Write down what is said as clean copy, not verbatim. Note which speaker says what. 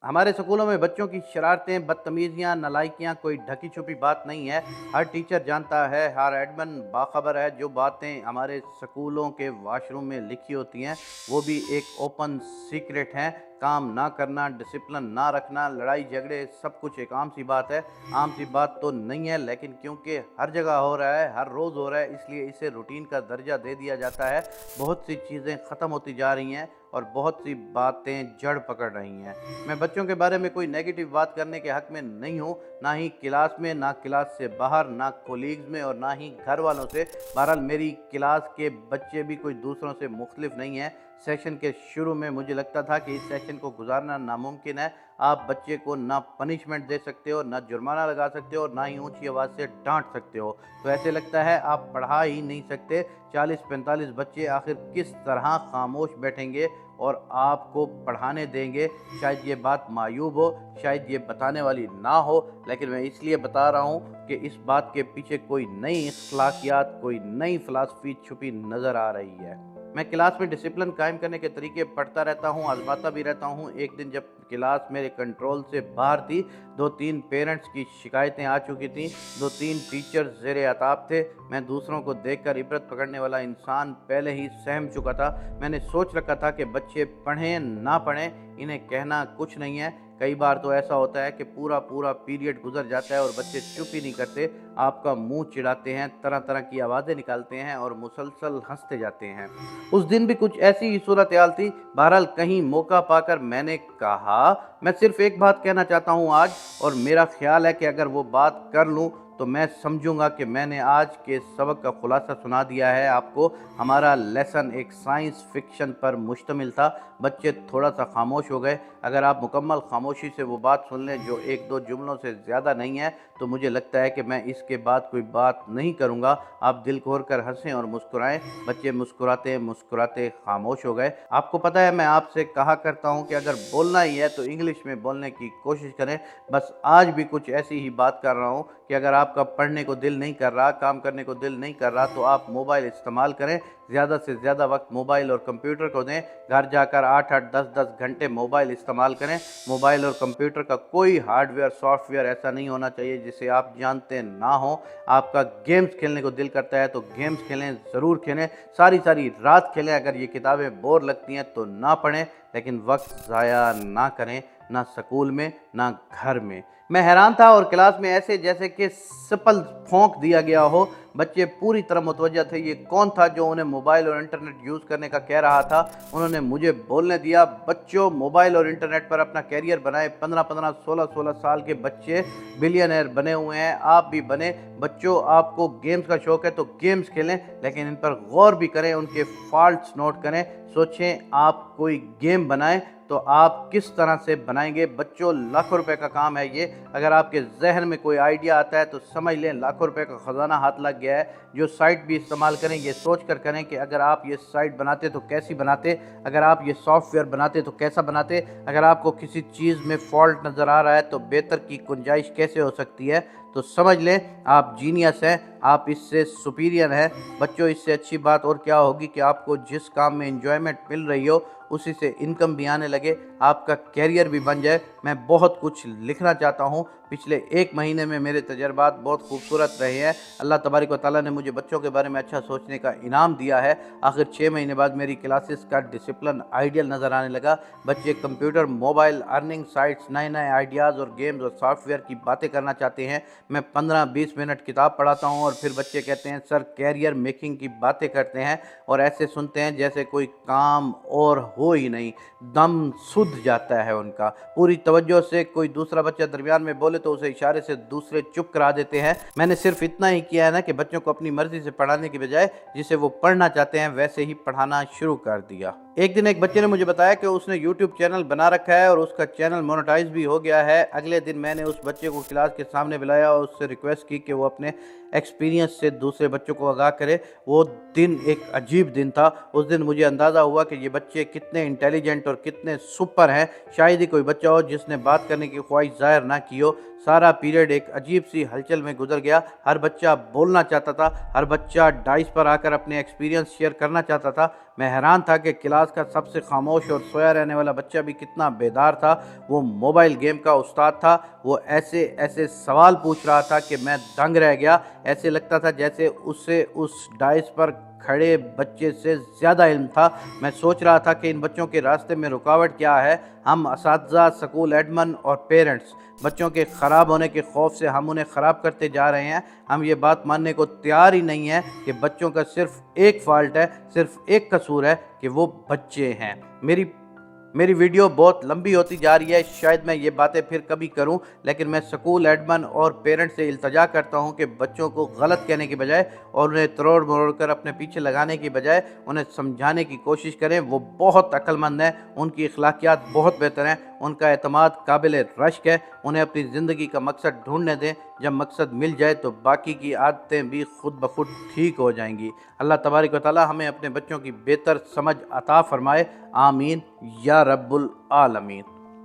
Speaker 1: हमारे स्कूलों में बच्चों की शरारतें, बदतमीज़ियाँ, नालायकियाँ कोई ढकी छुपी बात नहीं है। हर टीचर जानता है, हर एडमिन बाखबर है। जो बातें हमारे स्कूलों के वॉशरूम में लिखी होती हैं, वो भी एक ओपन सीक्रेट हैं। काम ना करना, डिसिप्लिन ना रखना, लड़ाई झगड़े, सब कुछ एक आम सी बात है। आम सी बात तो नहीं है, लेकिन क्योंकि हर जगह हो रहा है, हर रोज़ हो रहा है, इसलिए इसे रूटीन का दर्जा दे दिया जाता है। बहुत सी चीज़ें ख़त्म होती जा रही हैं और बहुत सी बातें जड़ पकड़ रही हैं। मैं बच्चों के बारे में कोई नेगेटिव बात करने के हक में नहीं हूँ, ना ही क्लास में, ना क्लास से बाहर, ना कोलीग्स में और ना ही घर वालों से। बहरहाल मेरी क्लास के बच्चे भी कोई दूसरों से मुख्तलिफ नहीं हैं। सेशन के शुरू में मुझे लगता था कि इस सेशन को गुजारना नामुमकिन है। आप बच्चे को ना पनिशमेंट दे सकते हो, ना जुर्माना लगा सकते हो, ना ही ऊंची आवाज़ से डांट सकते हो। तो ऐसे लगता है आप पढ़ा ही नहीं सकते। 40-45 बच्चे आखिर किस तरह खामोश बैठेंगे और आपको पढ़ाने देंगे? शायद ये बात मायूब हो, शायद ये बताने वाली ना हो, लेकिन मैं इसलिए बता रहा हूँ कि इस बात के पीछे कोई नई अखलाकियात, कोई नई फ़िलासफ़ी छुपी नज़र आ रही है। मैं क्लास में डिसिप्लिन कायम करने के तरीके पढ़ता रहता हूँ, आज़माता भी रहता हूँ। एक दिन जब क्लास मेरे कंट्रोल से बाहर थी, 2-3 पेरेंट्स की शिकायतें आ चुकी थीं, 2-3 टीचर्स ज़ेरे अताब थे। मैं दूसरों को देखकर इबरत पकड़ने वाला इंसान पहले ही सहम चुका था। मैंने सोच रखा था कि बच्चे पढ़ें ना पढ़ें, इन्हें कहना कुछ नहीं है। कई बार तो ऐसा होता है कि पूरा पीरियड गुजर जाता है और बच्चे चुप ही नहीं करते, आपका मुंह चिढ़ाते हैं, तरह तरह की आवाज़ें निकालते हैं और मुसलसल हंसते जाते हैं। उस दिन भी कुछ ऐसी ही सूरत हाल थी। बहरहाल कहीं मौका पाकर मैंने कहा, मैं सिर्फ एक बात कहना चाहता हूँ आज, और मेरा ख्याल है कि अगर वो बात कर लूँ तो मैं समझूंगा कि मैंने आज के सबक का खुलासा सुना दिया है आपको। हमारा लेसन एक साइंस फिक्शन पर मुश्तमिल था। बच्चे थोड़ा सा खामोश हो गए। अगर आप मुकम्मल खामोशी से वो बात सुन लें जो 1-2 जुमलों से ज़्यादा नहीं है, तो मुझे लगता है कि मैं इसके बाद कोई बात नहीं करूँगा। आप दिल खोल कर हंसें और मुस्कुराएं। बच्चे मुस्कुराते मुस्कुराते खामोश हो गए। आपको पता है, मैं आपसे कहा करता हूँ कि अगर बोलना ही है तो इंग्लिश में बोलने की कोशिश करें। बस आज भी कुछ ऐसी ही बात कर रहा हूँ कि अगर आपका पढ़ने को दिल नहीं कर रहा, काम करने को दिल नहीं कर रहा, तो आप मोबाइल इस्तेमाल करें। ज़्यादा से ज़्यादा वक्त मोबाइल और कंप्यूटर को दें। घर जाकर 8-8, 10-10 घंटे मोबाइल इस्तेमाल करें। मोबाइल और कंप्यूटर का कोई हार्डवेयर, सॉफ्टवेयर ऐसा नहीं होना चाहिए जिसे आप जानते ना हो। आपका गेम्स खेलने को दिल करता है तो गेम्स खेलें, ज़रूर खेलें, सारी सारी रात खेलें। अगर ये किताबें बोर लगती हैं तो ना पढ़ें, लेकिन वक्त ज़ाया ना करें, ना स्कूल में ना घर में। मैं हैरान था और क्लास में ऐसे जैसे कि सिपल फोंक दिया गया हो। बच्चे पूरी तरह मुतवज्जा थे। ये कौन था जो उन्हें मोबाइल और इंटरनेट यूज़ करने का कह रहा था? उन्होंने मुझे बोलने दिया। बच्चों, मोबाइल और इंटरनेट पर अपना कैरियर बनाए। 15-15, 16-16 साल के बच्चे बिलियनर बने हुए हैं, आप भी बने। बच्चों, आपको गेम्स का शौक़ है तो गेम्स खेलें, लेकिन इन पर गौर भी करें, उनके फॉल्ट्स नोट करें। सोचें, आप कोई गेम बनाएं तो आप किस तरह से बनाएंगे? बच्चों, लाखों रुपए का काम है ये। अगर आपके जहन में कोई आइडिया आता है तो समझ लें लाखों रुपए का ख़जाना हाथ लग गया है। जो साइट भी इस्तेमाल करें, ये सोच कर करें कि अगर आप ये साइट बनाते तो कैसी बनाते, अगर आप ये सॉफ्टवेयर बनाते तो कैसा बनाते, अगर आपको किसी चीज़ में फॉल्ट नज़र आ रहा है तो बेहतर की गुंजाइश कैसे हो सकती है। तो समझ लें आप जीनियस हैं, आप इससे सुपीरियर हैं। बच्चों, इससे अच्छी बात और क्या होगी कि आपको जिस काम में एंजॉयमेंट मिल रही हो उसी से इनकम भी आने लगे, आपका कैरियर भी बन जाए। मैं बहुत कुछ लिखना चाहता हूँ। पिछले 1 महीने में मेरे तजर्बात बहुत खूबसूरत रहे हैं। अल्लाह तबारक व तआला ने मुझे बच्चों के बारे में अच्छा सोचने का इनाम दिया है। आखिर 6 महीने बाद मेरी क्लासेस का डिसिप्लिन आइडियल नज़र आने लगा। बच्चे कंप्यूटर, मोबाइल, अर्निंग साइट्स, नए नए आइडियाज़ और गेम्स और सॉफ्टवेयर की बातें करना चाहते हैं। मैं 15-20 मिनट किताब पढ़ाता हूँ और फिर बच्चे कहते हैं, सर कैरियर मेकिंग की बातें करते हैं, और ऐसे सुनते हैं जैसे कोई काम और हो ही नहीं। दम सुध जाता है उनका। पूरी तवज्जो से कोई दूसरा बच्चा दरमियान में बोले तो उसे इशारे से दूसरे चुप करा देते हैं। मैंने सिर्फ इतना ही किया है ना कि बच्चों को अपनी मर्जी से पढ़ाने की बजाय जिसे वो पढ़ना चाहते हैं वैसे ही पढ़ाना शुरू कर दिया। एक दिन एक बच्चे ने मुझे बताया कि उसने यूट्यूब चैनल बना रखा है और उसका चैनल मोनेटाइज भी हो गया है। अगले दिन मैंने उस बच्चे को क्लास के सामने बुलाया और उससे रिक्वेस्ट की कि वो अपने एक्सपीरियंस से दूसरे बच्चों को आगाह करे। वो दिन एक अजीब दिन था। उस दिन मुझे अंदाज़ा हुआ कि ये बच्चे कितने इंटेलिजेंट और कितने सुपर हैं। शायद ही कोई बच्चा हो जिसने बात करने की ख्वाहिश ज़ाहिर ना की हो। सारा पीरियड एक अजीब सी हलचल में गुजर गया। हर बच्चा बोलना चाहता था, हर बच्चा डाइस पर आकर अपने एक्सपीरियंस शेयर करना चाहता था। میں حیران تھا کہ کلاس کا سب سے خاموش اور سویا رہنے والا بچہ بھی کتنا بیدار تھا۔ وہ موبائل گیم کا استاد تھا۔ وہ ایسے ایسے سوال پوچھ رہا تھا کہ میں دنگ رہ گیا۔ ایسے لگتا تھا جیسے اسے اس ڈائس پر کھڑے بچے سے زیادہ علم تھا۔ میں سوچ رہا تھا کہ ان بچوں کے راستے میں رکاوٹ کیا ہے۔ ہم اساتذہ، سکول ایڈمن اور پیرنٹس بچوں کے خراب ہونے کے خوف سے ہم انہیں خراب کرتے جا رہے ہیں۔ ہم یہ بات ماننے کو تیار ہی نہیں ہیں کہ بچوں کا صرف ایک فالٹ ہے، صرف ایک قصور ہے کہ وہ بچے ہیں۔ میری ویڈیو بہت لمبی ہوتی جا رہی ہے، شاید میں یہ باتیں پھر کبھی کروں، لیکن میں سکول ایڈمن اور پیرنٹ سے التجا کرتا ہوں کہ بچوں کو غلط کہنے کی بجائے اور انہیں تروڑ مروڑ کر اپنے پیچھے لگانے کی بجائے انہیں سمجھانے کی کوشش کریں۔ وہ بہت عقل مند ہیں، ان کی اخلاقیات بہت بہتر ہیں، ان کا اعتماد قابل رشک ہے۔ انہیں اپنی زندگی کا مقصد ڈھونڈنے دیں۔ جب مقصد مل جائے تو باقی کی عادتیں بھی خود بخود ٹھیک ہو جائیں گی۔ اللہ تبارک و تعالی ہمیں اپنے بچوں کی بہتر سمجھ عطا فرمائے، آمین یا رب العالمین۔